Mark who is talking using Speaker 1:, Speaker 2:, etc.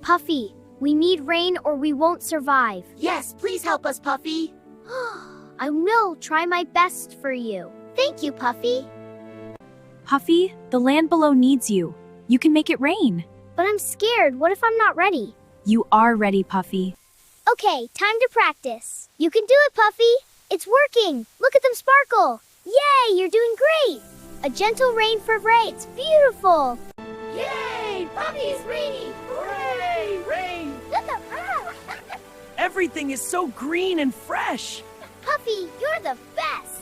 Speaker 1: Puffy, we need rain or we won't survive.
Speaker 2: Yes, please help us, Puffy.
Speaker 1: I will try my best for you. Thank you, Puffy.
Speaker 3: Puffy, the land below needs you. You can make it rain.
Speaker 1: But I'm scared. What if I'm not ready?
Speaker 3: You are ready, Puffy.
Speaker 1: Okay, time to practice. You can do it, Puffy. It's working. Look at them sparkle. Yay, you're doing great. A gentle rain for Ray. It's beautiful.
Speaker 2: Yay! Puffy's rainy! Hooray! Rain!
Speaker 4: Everything is so green and fresh.
Speaker 1: Puffy, you're the best.